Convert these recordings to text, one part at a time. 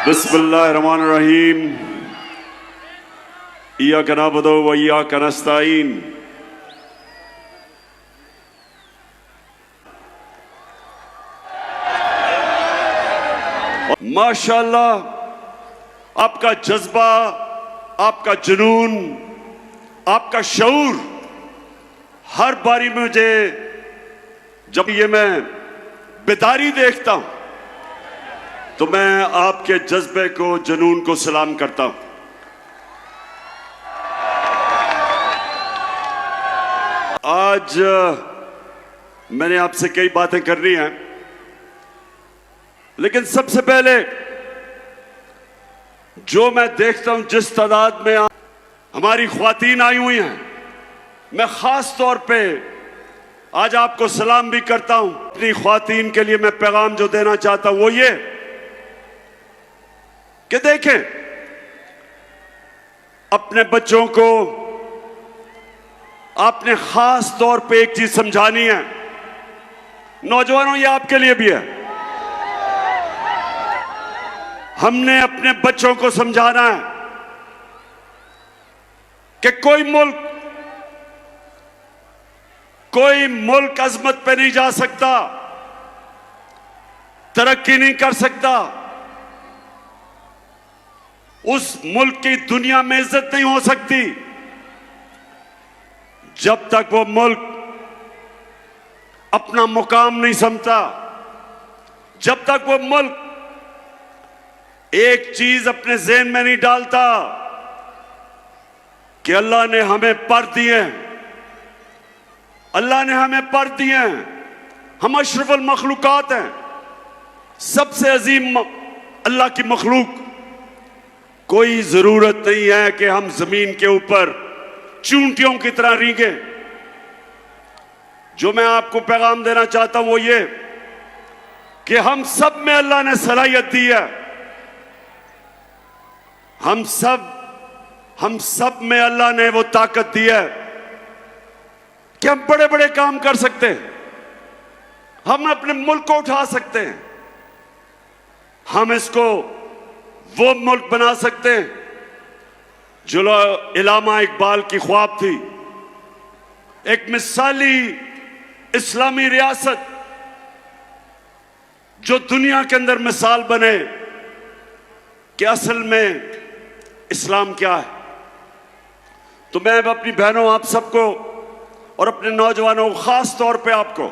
बिस्मिल्लाहिर्रहमानिर्रहीम। इय्याका नअबुदु व इय्याका नस्तईन। माशाअल्लाह, आपका जज्बा, आपका जुनून, आपका शऊर हर बारी मुझे जब ये मैं बेदारी देखता हूं तो मैं आपके जज्बे को, जुनून को सलाम करता हूं। आज मैंने आपसे कई बातें करनी हैं, लेकिन सबसे पहले जो मैं देखता हूं जिस तादाद में हमारी ख्वातीन आई हुई हैं, मैं खास तौर पे आज आपको सलाम भी करता हूं। अपनी ख्वातीन के लिए मैं पैगाम जो देना चाहता हूं वो ये कि देखें, अपने बच्चों को आपने खास तौर पे एक चीज समझानी है। नौजवानों, ये आपके लिए भी है। हमने अपने बच्चों को समझाना है कि कोई मुल्क अजमत पे नहीं जा सकता, तरक्की नहीं कर सकता, उस मुल्क की दुनिया में इज्जत नहीं हो सकती जब तक वो मुल्क अपना मुकाम नहीं समझता, जब तक वो मुल्क एक चीज अपने ज़हन में नहीं डालता कि अल्लाह ने हमें पर दिए, अल्लाह ने हमें पर दिए, हम अशरफुल मखलूकात हैं, सबसे अजीम अल्लाह की मखलूक। कोई जरूरत नहीं है कि हम जमीन के ऊपर चूंटियों की तरह रींगे। जो मैं आपको पैगाम देना चाहता हूं वो ये कि हम सब में अल्लाह ने सलाहियत दी है, हम सब में अल्लाह ने वो ताकत दी है कि हम बड़े बड़े काम कर सकते हैं, हम अपने मुल्क को उठा सकते हैं, हम इसको वो मुल्क बना सकते हैं जो इलामा इकबाल की ख्वाब थी, एक मिसाली इस्लामी रियासत जो दुनिया के अंदर मिसाल बने कि असल में इस्लाम क्या है। तो मैं अब अपनी बहनों, आप सबको और अपने नौजवानों, खास तौर पे आपको,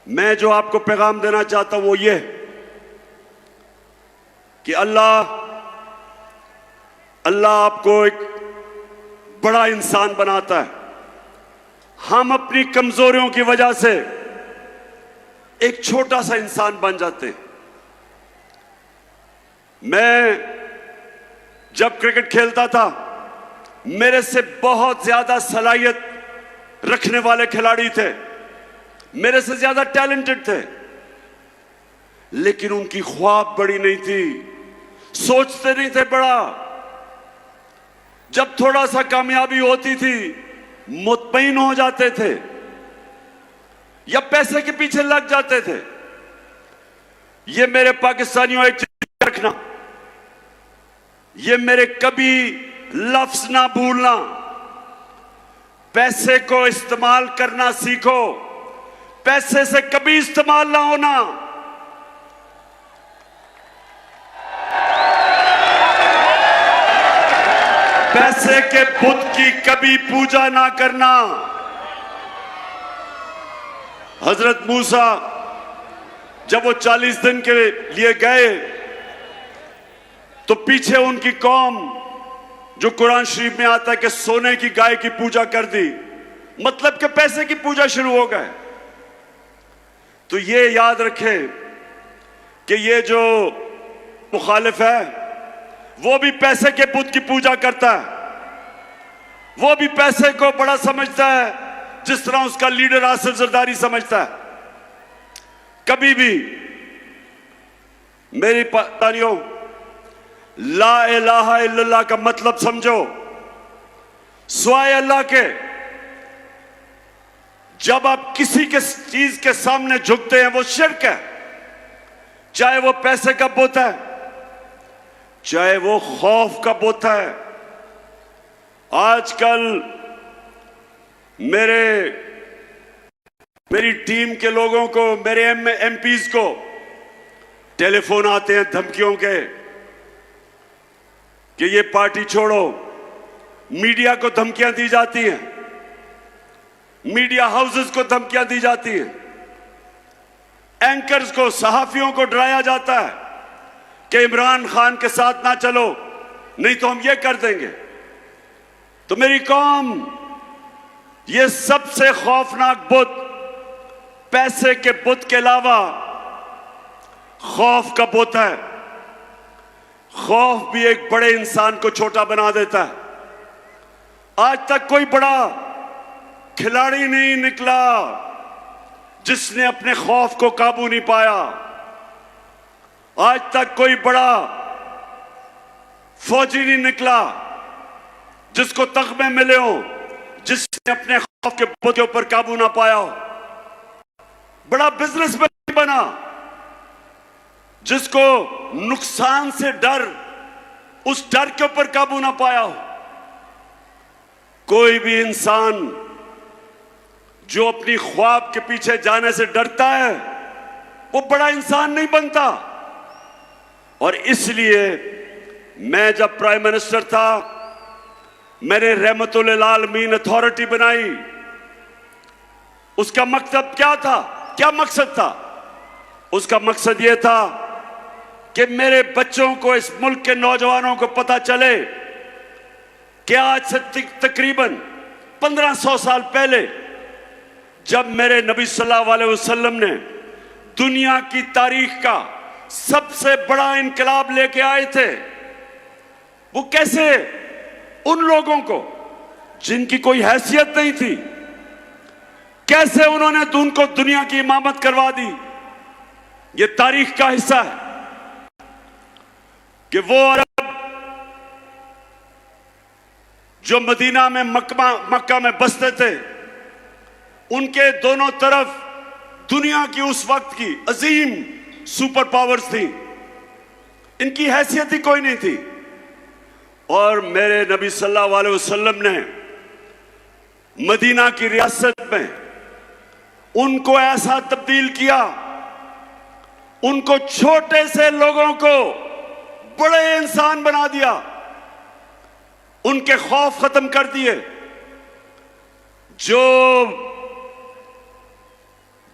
मैं जो आपको पैगाम देना चाहता हूं वो ये कि अल्लाह आपको एक बड़ा इंसान बनाता है। हम अपनी कमजोरियों की वजह से एक छोटा सा इंसान बन जाते हैं। मैं जब क्रिकेट खेलता था, मेरे से बहुत ज्यादा सलाहियत रखने वाले खिलाड़ी थे, मेरे से ज्यादा टैलेंटेड थे, लेकिन उनकी ख्वाब बड़ी नहीं थी, सोचते नहीं थे बड़ा। जब थोड़ा सा कामयाबी होती थी मुतमईन हो जाते थे या पैसे के पीछे लग जाते थे। ये मेरे पाकिस्तानियों एक चीज रखना, ये मेरे कभी लफ्ज ना भूलना, पैसे को इस्तेमाल करना सीखो, पैसे से कभी इस्तेमाल ना होना। पैसे के बुत की कभी पूजा ना करना। हजरत मूसा जब वो 40 दिन के लिए गए तो पीछे उनकी कौम, जो कुरान शरीफ में आता है कि सोने की गाय की पूजा कर दी, मतलब कि पैसे की पूजा शुरू हो गए। तो ये याद रखें कि ये जो मुखालिफ है वो भी पैसे के बुत की पूजा करता है, वो भी पैसे को बड़ा समझता है जिस तरह उसका लीडर आसिफ जरदारी समझता है। कभी भी मेरी पाकिस्तानियों, ला इलाहा इल्लल्लाह का मतलब समझो, स्वाय अल्लाह के। जब आप किसी के चीज के सामने झुकते हैं वो शिर्क है, चाहे वो पैसे का बुत है, चाहे वो खौफ का बुत है। आजकल मेरी टीम के लोगों को, मेरे एमपीज को टेलीफोन आते हैं धमकियों के कि ये पार्टी छोड़ो। मीडिया को धमकियां दी जाती हैं, मीडिया हाउसेस को धमकियां दी जाती हैं, एंकर्स को, सहाफियों को डराया जाता है कि इमरान खान के साथ ना चलो, नहीं तो हम ये कर देंगे। तो मेरी कौम, ये सबसे खौफनाक बुत पैसे के बुत के अलावा खौफ का बुत है। खौफ भी एक बड़े इंसान को छोटा बना देता है। आज तक कोई बड़ा खिलाड़ी नहीं निकला जिसने अपने खौफ को काबू नहीं पाया। आज तक कोई बड़ा फौजी नहीं निकला जिसको तगमे मिले हो, जिसने अपने खौफ के बुत के ऊपर काबू ना पाया हो। बड़ा बिजनेसमैन बना जिसको नुकसान से डर, उस डर के ऊपर काबू ना पाया हो। कोई भी इंसान जो अपनी ख्वाब के पीछे जाने से डरता है वो बड़ा इंसान नहीं बनता। और इसलिए मैं जब प्राइम मिनिस्टर था, मैंने रहमतुल आलमीन अथॉरिटी बनाई। उसका मकसद क्या था? क्या मकसद था? उसका मकसद यह था कि मेरे बच्चों को, इस मुल्क के नौजवानों को पता चले कि आज से तकरीबन 1500 साल पहले जब मेरे नबी सल्लल्लाहु अलैहि वसल्लम ने दुनिया की तारीख का सबसे बड़ा इनकलाब लेके आए थे, वो कैसे उन लोगों को जिनकी कोई हैसियत नहीं थी, कैसे उन्होंने उनको दुनिया की इमामत करवा दी। ये तारीख का हिस्सा है कि वो अरब जो मदीना में, मक्का में बसते थे, उनके दोनों तरफ दुनिया की उस वक्त की अजीम सुपर पावर्स थी, इनकी हैसियत ही कोई नहीं थी। और मेरे नबी सल्लल्लाहु अलैहि वसल्लम ने मदीना की रियासत में उनको ऐसा तब्दील किया, उनको छोटे से लोगों को बड़े इंसान बना दिया, उनके खौफ खत्म कर दिए।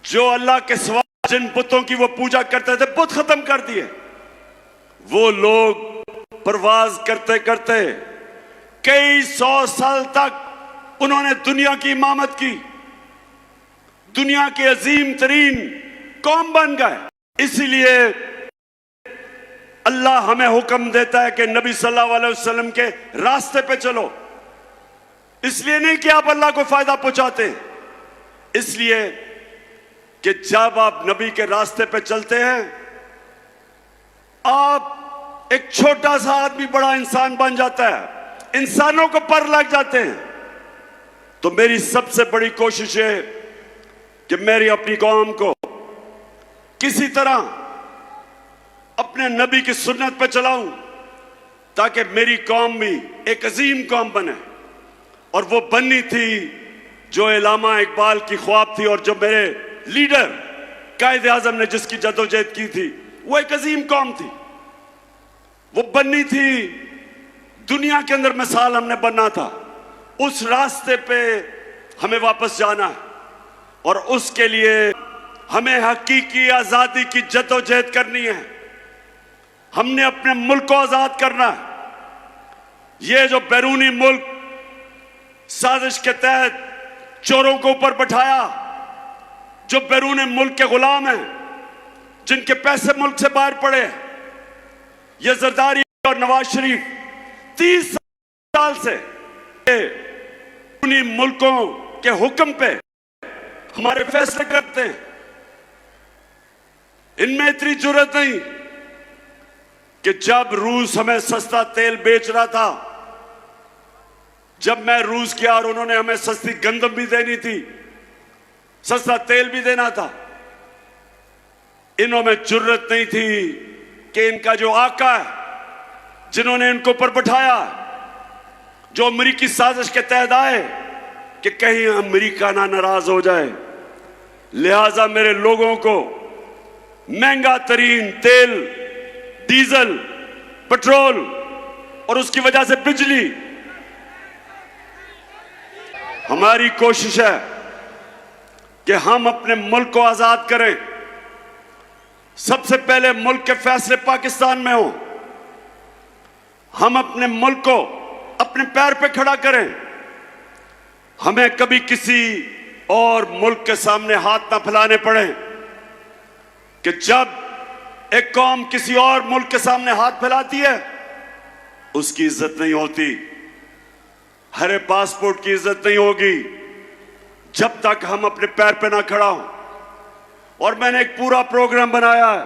जो अल्लाह के सिवा जिन बुतों की वो पूजा करते थे, बुत खत्म कर दिए। वो लोग परवाज करते करते कई 100 साल तक उन्होंने दुनिया की इमामत की, दुनिया के अजीम तरीन कौम बन गए। इसीलिए अल्लाह हमें हुक्म देता है कि नबी सल्लल्लाहु अलैहि वसल्लम के रास्ते पे चलो। इसलिए नहीं कि आप अल्लाह को फायदा पहुंचाते, इसलिए कि जब आप नबी के रास्ते पे चलते हैं, आप एक छोटा सा आदमी बड़ा इंसान बन जाता है, इंसानों को पर लग जाते हैं। तो मेरी सबसे बड़ी कोशिश है कि मेरी अपनी कौम को किसी तरह अपने नबी की सुन्नत पे चलाऊं, ताकि मेरी कौम भी एक अजीम कौम बने। और वो बननी थी जो इलामा इकबाल की ख्वाब थी, और जो मेरे लीडर कायदे आजम ने जिसकी जदोजहद की थी, वो एक अजीम कौम थी। वो बननी थी, दुनिया के अंदर मिसाल हमने बनना था। उस रास्ते पे हमें वापस जाना है, और उसके लिए हमें हकीकी आजादी की जदोजहद करनी है। हमने अपने मुल्क को आजाद करना है। ये जो बैरूनी मुल्क साजिश के तहत चोरों को ऊपर बैठाया, जो बैरूनी मुल्क के गुलाम हैं, जिनके पैसे मुल्क से बाहर पड़े, ये जरदारी और नवाज शरीफ 30 साल से बैरूनी मुल्कों के हुक्म पे हमारे फैसले करते हैं। इनमें इतनी जरूरत नहीं कि जब रूस हमें सस्ता तेल बेच रहा था, जब मैं रूस गया और उन्होंने हमें सस्ती गंदम भी देनी थी, सस्ता तेल भी देना था, इन्हों में जरूरत नहीं थी कि इनका जो आका है जिन्होंने इनको ऊपर बैठाया, जो अमेरिकी साजिश के तहत आए कि कहीं अमेरिका ना नाराज हो जाए, लिहाजा मेरे लोगों को महंगा तरीन तेल, डीजल, पेट्रोल और उसकी वजह से बिजली, हमारी कोशिश है कि हम अपने मुल्क को आजाद करें। सबसे पहले मुल्क के फैसले पाकिस्तान में हो, हम अपने मुल्क को अपने पैर पे खड़ा करें। हमें कभी किसी और मुल्क के सामने हाथ ना फैलाने पड़े कि जब एक कौम किसी और मुल्क के सामने हाथ फैलाती है उसकी इज्जत नहीं होती। हरे पासपोर्ट की इज्जत नहीं होगी जब तक हम अपने पैर पे ना खड़ा हो। और मैंने एक पूरा प्रोग्राम बनाया है,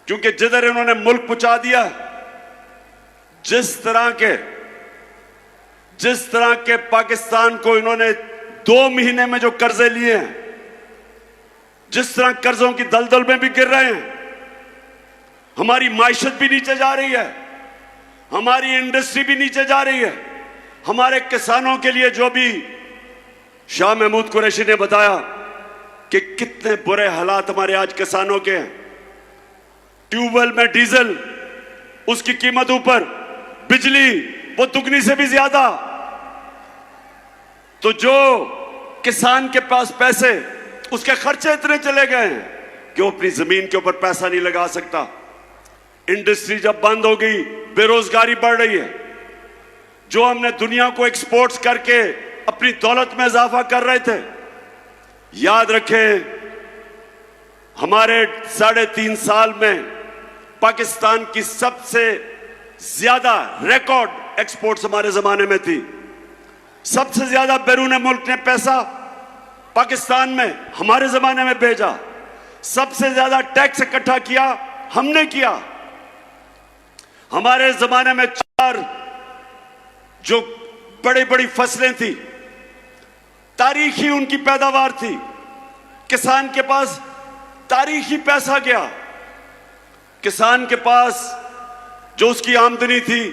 क्योंकि जिधर इन्होंने मुल्क पहुंचा दिया, जिस तरह के पाकिस्तान को इन्होंने 2 महीने में जो कर्जे लिए हैं, जिस तरह कर्जों की दलदल में भी गिर रहे हैं, हमारी माइशत भी नीचे जा रही है, हमारी इंडस्ट्री भी नीचे जा रही है। हमारे किसानों के लिए जो भी शाह महमूद कुरैशी ने बताया कि कितने बुरे हालात हमारे आज किसानों के हैं। ट्यूबवेल में डीजल, उसकी कीमत ऊपर, बिजली वो दुगनी से भी ज्यादा। तो जो किसान के पास पैसे, उसके खर्चे इतने चले गए हैं कि वो अपनी जमीन के ऊपर पैसा नहीं लगा सकता। इंडस्ट्री जब बंद हो गई, बेरोजगारी बढ़ रही है। जो हमने दुनिया को एक्सपोर्ट्स करके अपनी दौलत में इजाफा कर रहे थे, याद रखें हमारे 3.5 साल में पाकिस्तान की सबसे ज्यादा रिकॉर्ड एक्सपोर्ट्स हमारे जमाने में थी। सबसे ज्यादा बैरून मुल्क ने पैसा पाकिस्तान में हमारे जमाने में भेजा। सबसे ज्यादा टैक्स इकट्ठा किया हमने किया। हमारे जमाने में 4 जो बड़ी बड़ी फसलें थी, तारीखी उनकी पैदावार थी। किसान के पास तारीखी पैसा गया। किसान के पास जो उसकी आमदनी थी,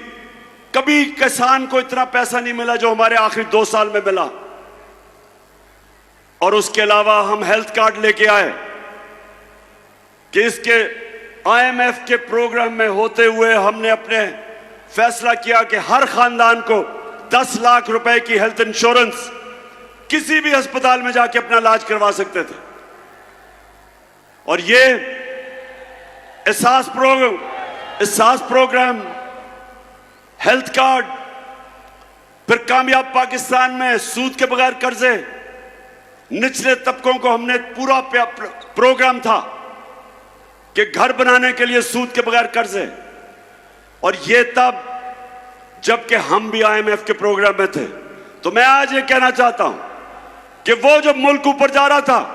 कभी किसान को इतना पैसा नहीं मिला जो हमारे आखिरी 2 साल में मिला। और उसके अलावा हम हेल्थ कार्ड लेके आए कि इसके IMF के प्रोग्राम में होते हुए हमने अपने फैसला किया कि हर खानदान को 10 लाख रुपए की हेल्थ इंश्योरेंस किसी भी अस्पताल में जाके अपना इलाज करवा सकते थे। और ये एहसास प्रोग्राम, हेल्थ कार्ड, फिर कामयाब पाकिस्तान में सूद के बगैर कर्जे, निचले तबकों को हमने पूरा प्रोग्राम था कि घर बनाने के लिए सूद के बगैर कर्जे। और ये तब जबकि हम भी IMF के प्रोग्राम में थे। तो मैं आज ये कहना चाहता हूं कि वो जो मुल्क ऊपर जा रहा था,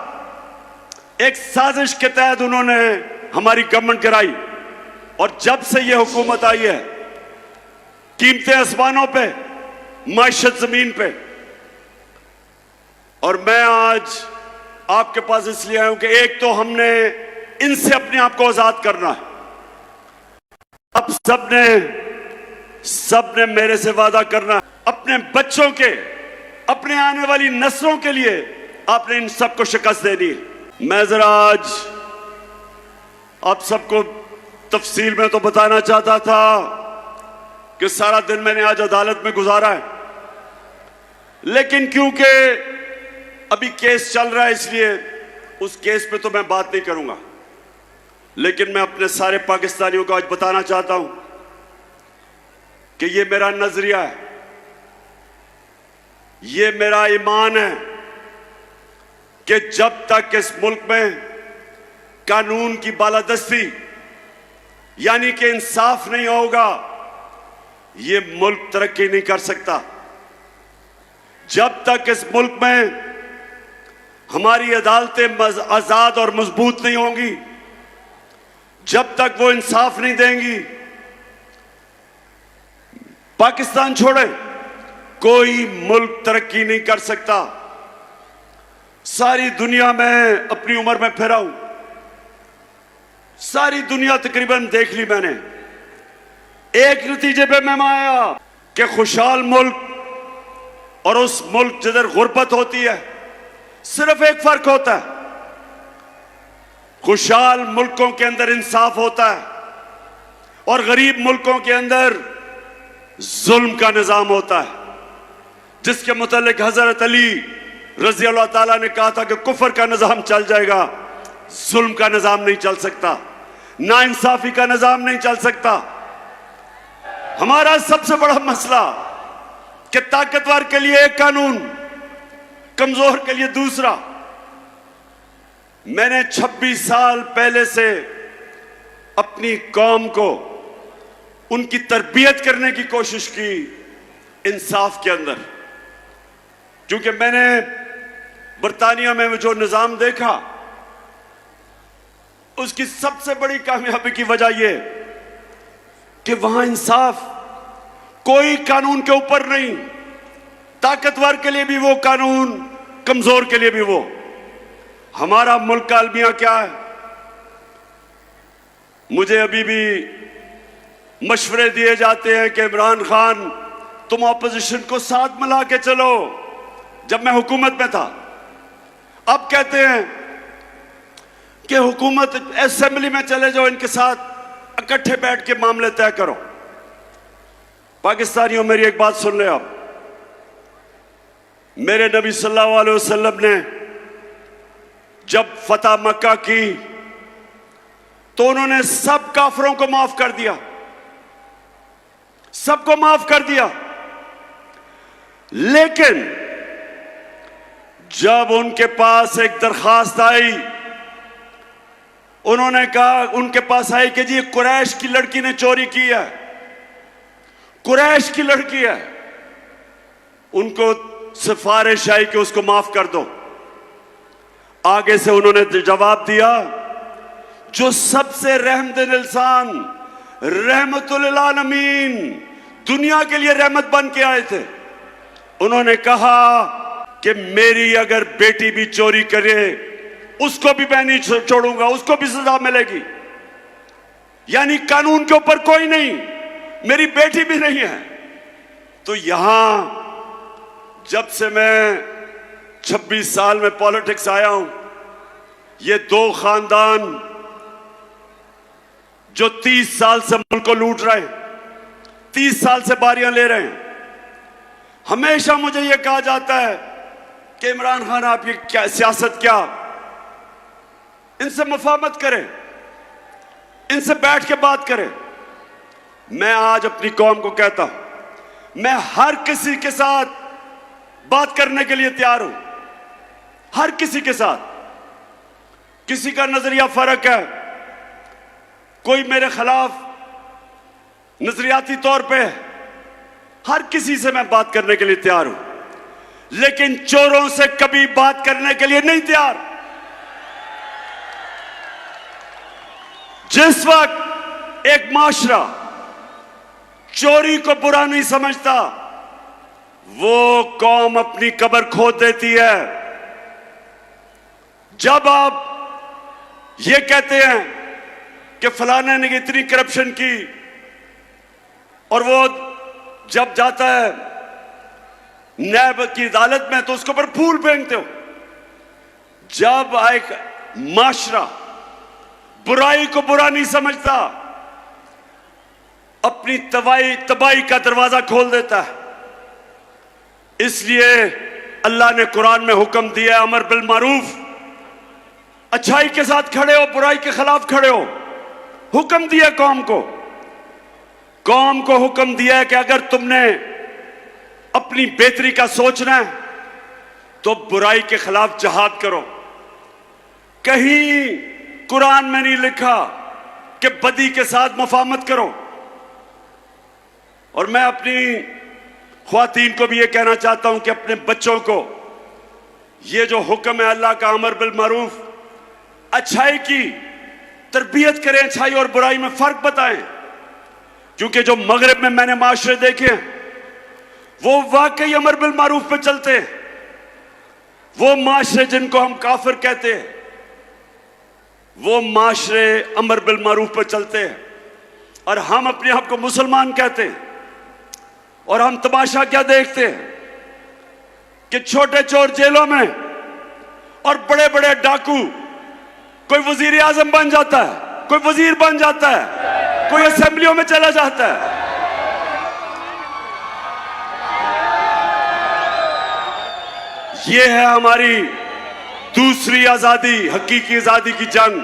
एक साजिश के तहत उन्होंने हमारी गवर्नमेंट कराई। और जब से ये हुकूमत आई है, कीमतें आसमानों पे, माइशत जमीन पे। और मैं आज आपके पास इसलिए आया हूं कि एक तो हमने इनसे अपने आप को आजाद करना है। अब सबने मेरे से वादा करना है, अपने बच्चों के, अपने आने वाली नस्लों के लिए आपने इन सबको शिकस्त देनी है। मैं जरा आज आप सबको तफसील में तो बताना चाहता था कि सारा दिन मैंने आज अदालत में गुजारा है, लेकिन क्योंकि अभी केस चल रहा है इसलिए उस केस पे तो मैं बात नहीं करूंगा। लेकिन मैं अपने सारे पाकिस्तानियों को आज बताना चाहता हूं कि ये मेरा नजरिया है, ये मेरा ईमान है कि जब तक इस मुल्क में कानून की बालादस्ती यानी कि इंसाफ नहीं होगा, ये मुल्क तरक्की नहीं कर सकता। जब तक इस मुल्क में हमारी अदालतें आजाद और मजबूत नहीं होंगी, जब तक वो इंसाफ नहीं देंगी, पाकिस्तान छोड़े कोई मुल्क तरक्की नहीं कर सकता। सारी दुनिया में अपनी उम्र में फिरा हूं, सारी दुनिया तकरीबन देख ली मैंने। एक नतीजे पे मैं आया कि खुशहाल मुल्क और उस मुल्क जिधर गुर्बत होती है, सिर्फ एक फर्क होता है, खुशहाल मुल्कों के अंदर इंसाफ होता है और गरीब मुल्कों के अंदर जुल्म का निजाम होता है, जिसके मुतालिक हजरत अली रजी अल्लाह ताला ने कहा था कि कुफर का निजाम चल जाएगा, जुल्म का निजाम नहीं चल सकता, नाइंसाफी का निजाम नहीं चल सकता। हमारा सबसे बड़ा मसला कि ताकतवर के लिए एक कानून, कमजोर के लिए दूसरा। मैंने 26 साल पहले से अपनी कौम को उनकी तरबियत करने की कोशिश की इंसाफ के अंदर, क्योंकि मैंने बरतानिया में जो निजाम देखा उसकी सबसे बड़ी कामयाबी की वजह यह कि वहां इंसाफ कोई कानून के ऊपर नहीं, ताकतवर के लिए भी वो कानून, कमजोर के लिए भी वो। हमारा मुल्क का अलमिया क्या है? मुझे अभी भी मशवरे दिए जाते हैं कि इमरान खान तुम ऑपोजिशन को साथ मिला के चलो। जब मैं हुकूमत में था, अब कहते हैं कि हुकूमत असेंबली में चले जाओ, इनके साथ इकट्ठे बैठ के मामले तय करो। पाकिस्तानियों, मेरी एक बात सुन ले आप। मेरे नबी सल्लल्लाहु अलैहि वसल्लम ने जब फतह मक्का की तो उन्होंने सब काफिरों को माफ कर दिया, सबको माफ कर दिया। लेकिन जब उनके पास एक दरखास्त आई, उन्होंने कहा, उनके पास आई कि जी कुरैश की लड़की ने चोरी की है, कुरैश की लड़की है, उनको सिफारिश आई कि उसको माफ कर दो। आगे से उन्होंने जवाब दिया, जो सबसे रहमतुल इंसान, रहमतुल आलमीन, दुनिया के लिए रहमत बन के आए थे, उन्होंने कहा कि मेरी अगर बेटी भी चोरी करे उसको भी मैं नहीं छोड़ूंगा, उसको भी सजा मिलेगी। यानी कानून के ऊपर कोई नहीं, मेरी बेटी भी नहीं है। तो यहां जब से मैं 26 साल में पॉलिटिक्स आया हूं, ये दो खानदान जो 30 साल से मुल्क को लूट रहे हैं, 30 साल से बारियां ले रहे हैं, हमेशा मुझे यह कहा जाता है कि इमरान खान आपकी क्या सियासत, क्या इनसे मुफाहमत करें, इनसे बैठ के बात करें। मैं आज अपनी कौम को कहता हूं, मैं हर किसी के साथ बात करने के लिए तैयार हूं, हर किसी के साथ। किसी का नजरिया फर्क है, कोई मेरे खिलाफ नजरियाती तौर पे है, हर किसी से मैं बात करने के लिए तैयार हूं, लेकिन चोरों से कभी बात करने के लिए नहीं तैयार। जिस वक्त एक माशरा चोरी को बुरा नहीं समझता, वो कौम अपनी कब्र खोद देती है। जब आप ये कहते हैं कि फलाने ने इतनी करप्शन की, और वो जब जाता है नैब की अदालत में तो उसके ऊपर फूल फेंकते हो। जब एक माशरा बुराई को बुरा नहीं समझता, अपनी तबाही का दरवाजा खोल देता है। इसलिए अल्लाह ने कुरान में हुक्म दिया, अमर बिल मारूफ, अच्छाई के साथ खड़े हो, बुराई के खिलाफ खड़े हो। हुक्म दिया कौम को हुक्म दिया है कि अगर तुमने अपनी बेहतरी का सोचना है तो बुराई के खिलाफ जहाद करो। कहीं कुरान में नहीं लिखा कि बदी के साथ मुफाहमत करो। और मैं अपनी ख्वातीन को भी ये कहना चाहता हूं कि अपने बच्चों को ये जो हुक्म है अल्लाह का, अमर बिल मारूफ, अच्छाई की तरबियत करें, अच्छाई और बुराई में फर्क बताएं। क्योंकि जो मगरिब में मैंने माशरे देखे हैं वो वाकई अमर बिल मारूफ पे चलते हैं। वो माशरे जिनको हम काफिर कहते हैं, वो माशरे अमर बिल मारूफ पे चलते हैं। और हम अपने आप को मुसलमान कहते हैं, और हम तमाशा क्या देखते हैं कि छोटे चोर जेलों में और बड़े बड़े डाकू, कोई वजीर आजम बन जाता है, कोई वजीर बन जाता है, कोई असेंबलियों में चला जाता है। यह है हमारी दूसरी आजादी, हकीकी आजादी की जंग,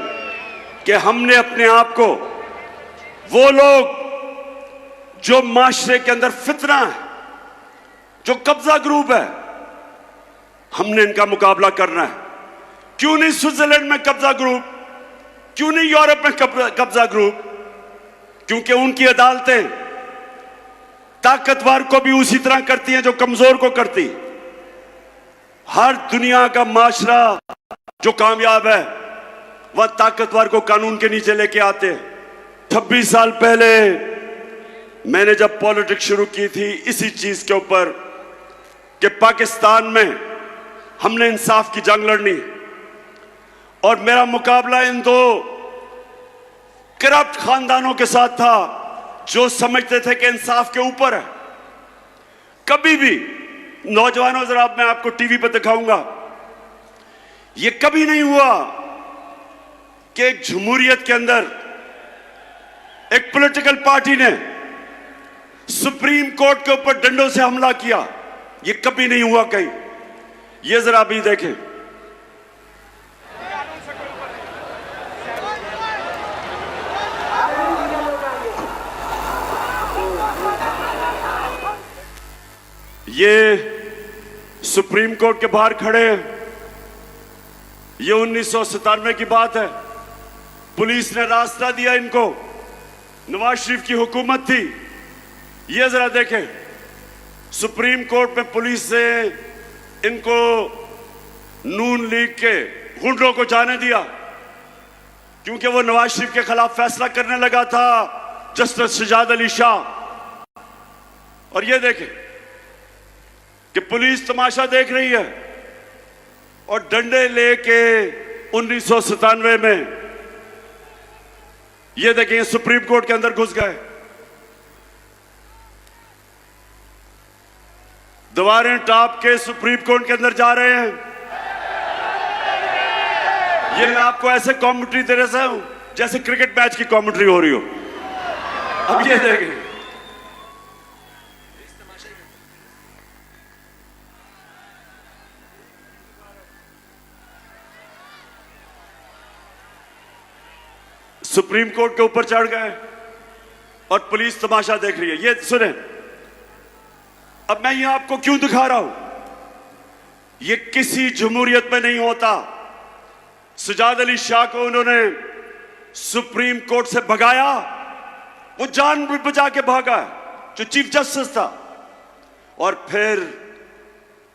कि हमने अपने आप को, वो लोग जो माशरे के अंदर फितना है, जो कब्जा ग्रुप है, हमने इनका मुकाबला करना है। क्यों नहीं स्विट्जरलैंड में कब्जा ग्रुप, क्यों नहीं यूरोप में कब्जा ग्रुप? क्योंकि उनकी अदालतें ताकतवर को भी उसी तरह करती हैं जो कमजोर को करती। हर दुनिया का माशरा जो कामयाब है वह ताकतवर को कानून के नीचे लेके आते हैं। 26 साल पहले मैंने जब पॉलिटिक्स शुरू की थी इसी चीज के ऊपर कि पाकिस्तान में हमने इंसाफ की जंग लड़नी, और मेरा मुकाबला इन दो करप्ट खानदानों के साथ था जो समझते थे कि इंसाफ के ऊपर है। कभी भी, नौजवानों जरा मैं आपको टीवी पर दिखाऊंगा, यह कभी नहीं हुआ कि एक जमहूरियत के अंदर एक पॉलिटिकल पार्टी ने सुप्रीम कोर्ट के ऊपर डंडों से हमला किया। यह कभी नहीं हुआ कहीं। यह जरा भी देखें, ये सुप्रीम कोर्ट के बाहर खड़े हैं। ये 1997 की बात है। पुलिस ने रास्ता दिया इनको, नवाज शरीफ की हुकूमत थी। ये जरा देखें, सुप्रीम कोर्ट में पुलिस से इनको नून लीग के गुंडों को जाने दिया क्योंकि वो नवाज शरीफ के खिलाफ फैसला करने लगा था जस्टिस सजाद अली शाह। और ये देखें कि पुलिस तमाशा देख रही है और डंडे लेके 1997 में ये देखें सुप्रीम कोर्ट के अंदर घुस गए। दीवारें टाप के सुप्रीम कोर्ट के अंदर जा रहे हैं। ये मैं आपको ऐसे कमेंट्री दे रहा हूं जैसे क्रिकेट मैच की कमेंट्री हो रही हो। अब ये देखें, सुप्रीम कोर्ट के ऊपर चढ़ गए और पुलिस तमाशा देख रही है। ये सुने, अब मैं ये आपको क्यों दिखा रहा हूं, ये किसी जमहूरियत में नहीं होता। सजाद अली शाह को उन्होंने सुप्रीम कोर्ट से भगाया, वो जान भी बचा के भागा जो चीफ जस्टिस था, और फिर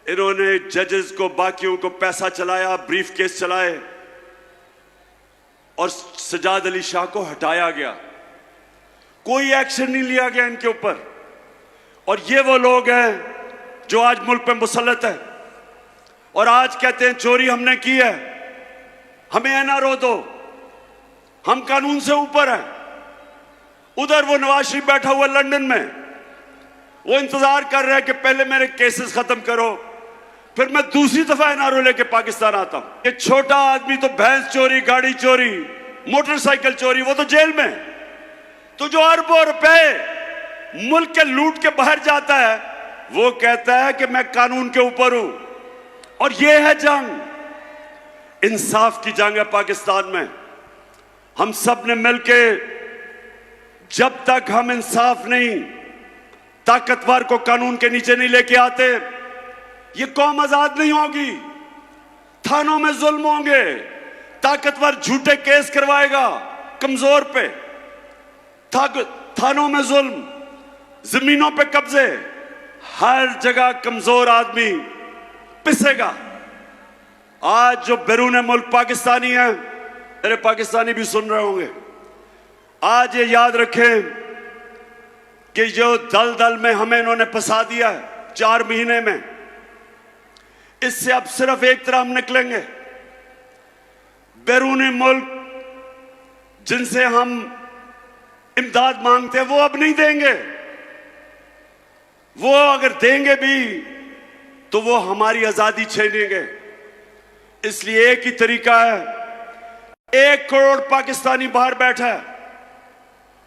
इन्होंने जजेस को, बाकियों को पैसा चलाया, ब्रीफ केस चलाए और सजाद अली शाह को हटाया गया। कोई एक्शन नहीं लिया गया इनके ऊपर। और ये वो लोग हैं जो आज मुल्क पे मुसल्लत है और आज कहते हैं चोरी हमने की है, हमें एनआरओ दो, हम कानून से ऊपर हैं। उधर वो नवाज शरीफ बैठा हुआ लंदन में, वो इंतजार कर रहा है कि पहले मेरे केसेस खत्म करो, फिर मैं दूसरी दफा एनआरओ लेके पाकिस्तान आता हूं। ये छोटा आदमी तो भैंस चोरी, गाड़ी चोरी, मोटरसाइकिल चोरी, वो तो जेल में। तो जो अरबों रुपए मुल्क के लूट के बाहर जाता है वो कहता है कि मैं कानून के ऊपर हूं। और ये है जंग, इंसाफ की जंग है पाकिस्तान में। हम सब ने मिलके, जब तक हम इंसाफ नहीं, ताकतवर को कानून के नीचे नहीं लेके आते, ये कौम आजाद नहीं होगी। थानों में जुल्म होंगे, ताकतवर झूठे केस करवाएगा कमजोर पे, थानों में जुल्म, जमीनों पे कब्जे, हर जगह कमजोर आदमी पिसेगा। आज जो बैरून मुल्क पाकिस्तानी हैं, मेरे पाकिस्तानी भी सुन रहे होंगे, आज ये याद रखें कि जो दलदल में हमें इन्होंने फंसा दिया है 4 महीने में, इससे अब सिर्फ एक तरह हम निकलेंगे। बैरूनी मुल्क जिनसे हम इमदाद मांगते हैं वो अब नहीं देंगे। वो अगर देंगे भी तो वो हमारी आजादी छीनेंगे। इसलिए एक ही तरीका है, 1 करोड़ पाकिस्तानी बाहर बैठा है,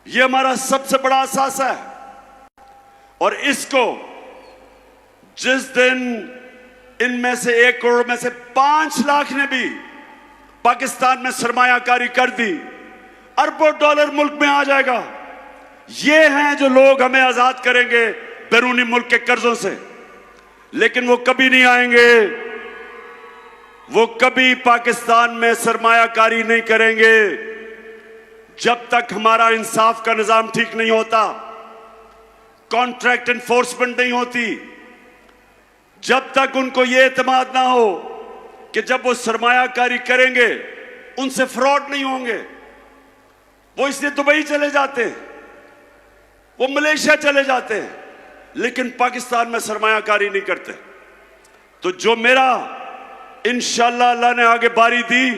ये हमारा सबसे बड़ा असासा है। और इसको जिस दिन इनमें से 1 करोड़ में से 5 लाख ने भी पाकिस्तान में सरमायाकारी कर दी, अरबों डॉलर मुल्क में आ जाएगा। ये हैं जो लोग हमें आजाद करेंगे बैरूनी मुल्क के कर्जों से। लेकिन वो कभी नहीं आएंगे, वो कभी पाकिस्तान में सरमायाकारी नहीं करेंगे जब तक हमारा इंसाफ का निजाम ठीक नहीं होता, कॉन्ट्रैक्ट एनफोर्समेंट नहीं होती, जब तक उनको यह एतमाद ना हो कि जब वो सरमायाकारी करेंगे उनसे फ्रॉड नहीं होंगे। वो इसलिए दुबई चले जाते हैं, वो मलेशिया चले जाते हैं, लेकिन पाकिस्तान में सरमायाकारी नहीं करते। तो जो मेरा इंशाअल्लाह अल्लाह ने आगे बारी दी,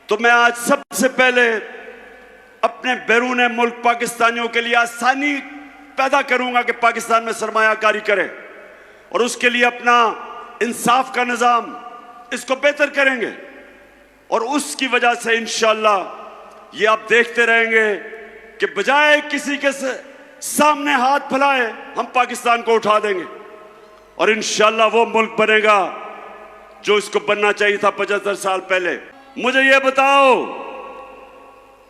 तो मैं आज सबसे पहले अपने बैरून मुल्क पाकिस्तानियों के लिए आसानी पैदा करूंगा कि पाकिस्तान में सरमायाकारी करें, और उसके लिए अपना इंसाफ का निजाम इसको बेहतर करेंगे। और उसकी वजह से इंशाअल्लाह ये आप देखते रहेंगे कि बजाय किसी के सामने हाथ फैलाए हम पाकिस्तान को उठा देंगे, और इंशाअल्लाह वो मुल्क बनेगा जो इसको बनना चाहिए था 75 साल पहले। मुझे ये बताओ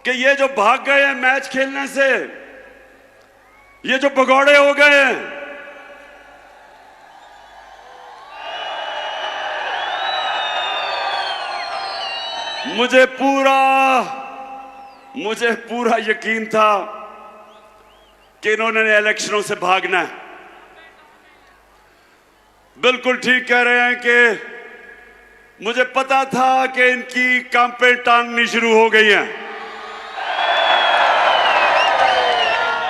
कि ये जो भाग गए हैं मैच खेलने से, ये जो भगौड़े हो गए हैं, मुझे पूरा यकीन था कि इन्होंने इलेक्शनों से भागना है। बिल्कुल ठीक कह रहे हैं कि मुझे पता था कि इनकी कांपें टांगनी शुरू हो गई हैं।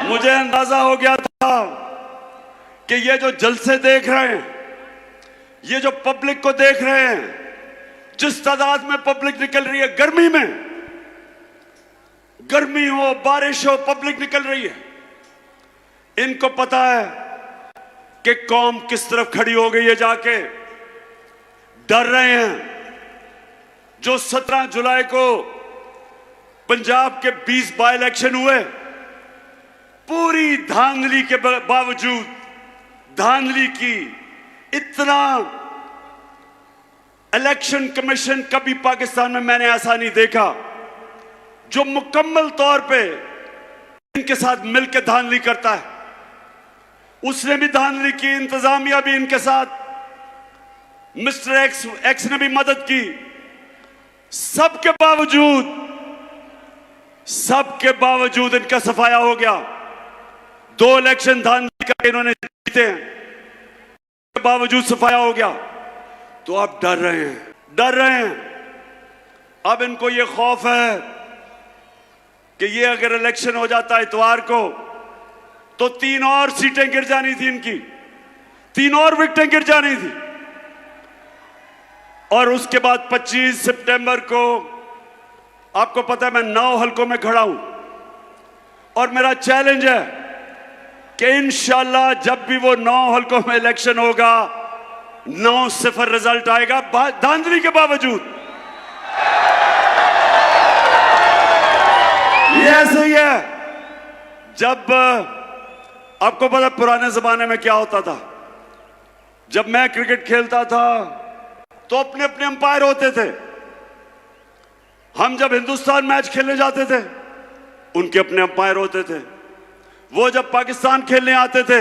मुझे अंदाजा हो गया था कि ये जो जलसे देख रहे हैं, ये जो पब्लिक को देख रहे हैं, जिस तादाद में पब्लिक निकल रही है, गर्मी में, गर्मी हो बारिश हो, पब्लिक निकल रही है, इनको पता है कि कौम किस तरफ खड़ी हो गई है। जाके डर रहे हैं। जो 17 जुलाई को पंजाब के 20 बाई इलेक्शन हुए, पूरी धांधली के बावजूद, धांधली की, इतना इलेक्शन कमीशन कभी पाकिस्तान में मैंने ऐसा नहीं देखा जो मुकम्मल तौर पे इनके साथ मिलकर धांधली करता है। उसने भी धांधली की, इंतजामिया भी इनके साथ, मिस्टर एक्स ने भी मदद की। सबके बावजूद इनका सफाया हो गया। 2 इलेक्शन धांधली करके इन्होंने जीते हैं, के बावजूद सफाया हो गया। तो आप डर रहे हैं। अब इनको ये खौफ है कि ये अगर इलेक्शन हो जाता है इतवार को, तो 3 और सीटें गिर जानी थी इनकी, 3 और विकेटें गिर जानी थी। और उसके बाद 25 सितंबर को आपको पता है मैं 9 हलकों में खड़ा हूं, और मेरा चैलेंज है कि इंशाअल्लाह जब भी वो 9 हलकों में इलेक्शन होगा, 9-0 रिजल्ट आएगा धांधली के बावजूद। ये ऐसे ही है। जब आपको पता पुराने जमाने में क्या होता था, जब मैं क्रिकेट खेलता था तो अपने अपने अंपायर होते थे। हम जब हिंदुस्तान मैच खेलने जाते थे, उनके अपने अंपायर होते थे। वो जब पाकिस्तान खेलने आते थे,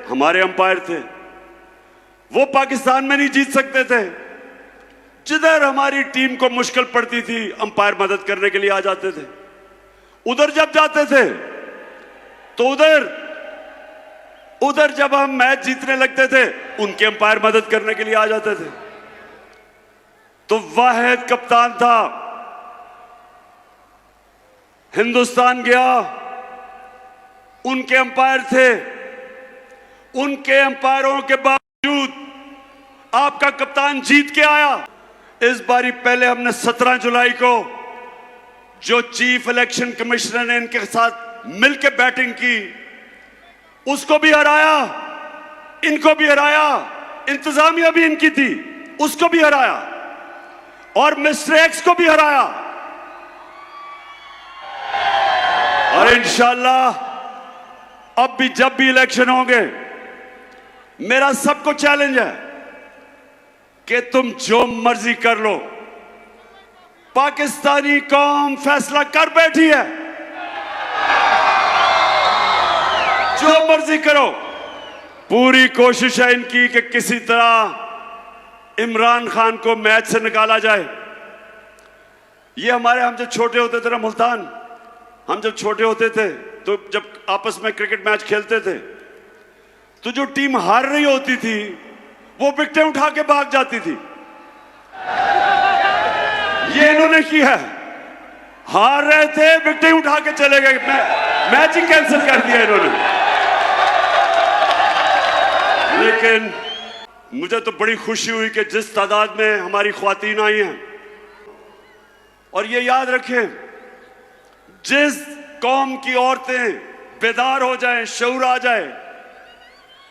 हमारे अंपायर थे। वो पाकिस्तान में नहीं जीत सकते थे। जिधर हमारी टीम को मुश्किल पड़ती थी, अंपायर मदद करने के लिए आ जाते थे। उधर जब जाते थे तो उधर जब हम मैच जीतने लगते थे, उनके अंपायर मदद करने के लिए आ जाते थे। तो वाहिद कप्तान था, हिंदुस्तान गया, उनके अंपायर थे। उनके अंपायरों के बावजूद आपका कप्तान जीत के आया। इस बारी पहले हमने 17 जुलाई को जो चीफ इलेक्शन कमिश्नर ने इनके साथ मिलके बैटिंग की, उसको भी हराया, इनको भी हराया, इंतजामिया भी इनकी थी, उसको भी हराया, और मिस्टर एक्स को भी हराया। और इंशाल्लाह अब भी जब भी इलेक्शन होंगे, मेरा सबको चैलेंज है कि तुम जो मर्जी कर लो, पाकिस्तानी कौम फैसला कर बैठी है, जो मर्जी करो। पूरी कोशिश है इनकी कि किसी तरह इमरान खान को मैच से निकाला जाए। ये हम जब छोटे होते थे ना मुल्तान, हम जब छोटे होते थे तो जब आपस में क्रिकेट मैच खेलते थे तो जो टीम हार रही होती थी वो विकेटें उठा के भाग जाती थी। ये इन्होंने किया है, हार रहे थे, विकेटें उठा के चले गए, मैच ही कैंसिल कर दिया इन्होंने। लेकिन मुझे तो बड़ी खुशी हुई कि जिस तादाद में हमारी ख्वातीन आई हैं, और ये याद रखें, जिस कौम की औरतें बेदार हो जाएं, शऊर आ जाए,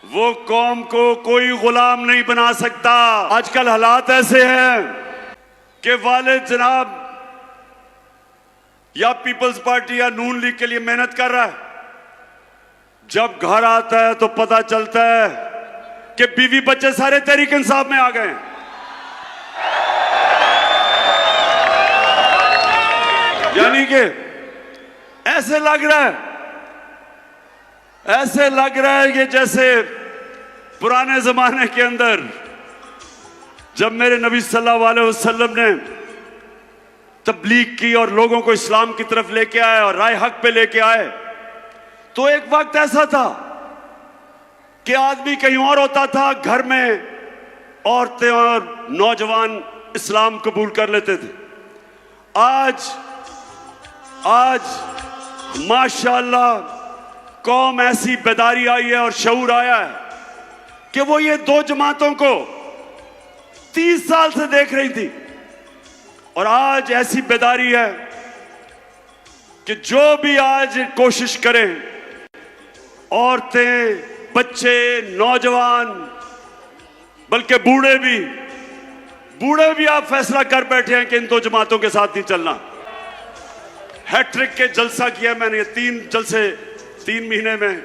वो कौम को कोई गुलाम नहीं बना सकता। आजकल हालात ऐसे हैं कि वालिद जनाब या पीपल्स पार्टी या नून लीग के लिए मेहनत कर रहा है, जब घर आता है तो पता चलता है कि बीवी बच्चे सारे तहरीक इंसाफ में आ गए। यानी कि ऐसे लग रहा है कि जैसे पुराने जमाने के अंदर जब मेरे नबी सल्लल्लाहु अलैहि वसल्लम ने तबलीग की और लोगों को इस्लाम की तरफ लेके आए और राय हक पे लेके आए, तो एक वक्त ऐसा था कि आदमी कहीं और होता था, घर में औरतें और नौजवान इस्लाम कबूल कर लेते थे। आज माशाअल्लाह कौम ऐसी बेदारी आई है और शऊर आया है कि वो ये दो जमातों को 30 साल से देख रही थी, और आज ऐसी बेदारी है कि जो भी आज कोशिश करें, औरतें, बच्चे, नौजवान, बल्कि बूढ़े भी आप फैसला कर बैठे हैं कि इन दो जमातों के साथ नहीं चलना। हैट्रिक के जलसा किया मैंने, 3 जलसे 3 महीने में।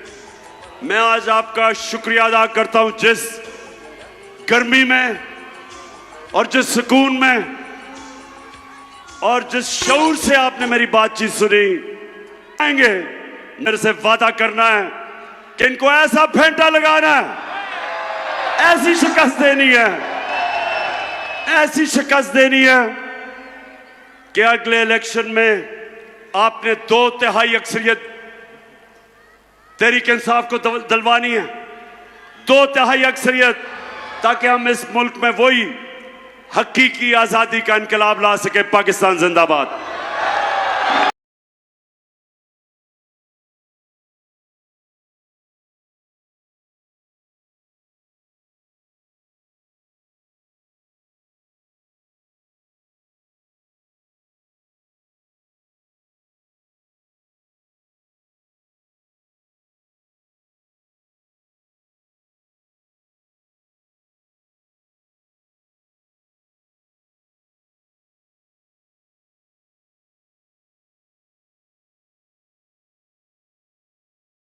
मैं आज आपका शुक्रिया अदा करता हूं, जिस गर्मी में और जिस सुकून में और जिस शऊर से आपने मेरी बातचीत सुनी। आएंगे, मेरे से वादा करना है कि इनको ऐसा फेंटा लगाना है, ऐसी शिकस्त देनी है कि अगले इलेक्शन में आपने 2/3 अक्सरियत तहरीक इंसाफ को दिलवानी है, 2/3 अक्सरियत, ताकि हम इस मुल्क में वही हकीकी आजादी का इनकलाब ला सके। पाकिस्तान जिंदाबाद।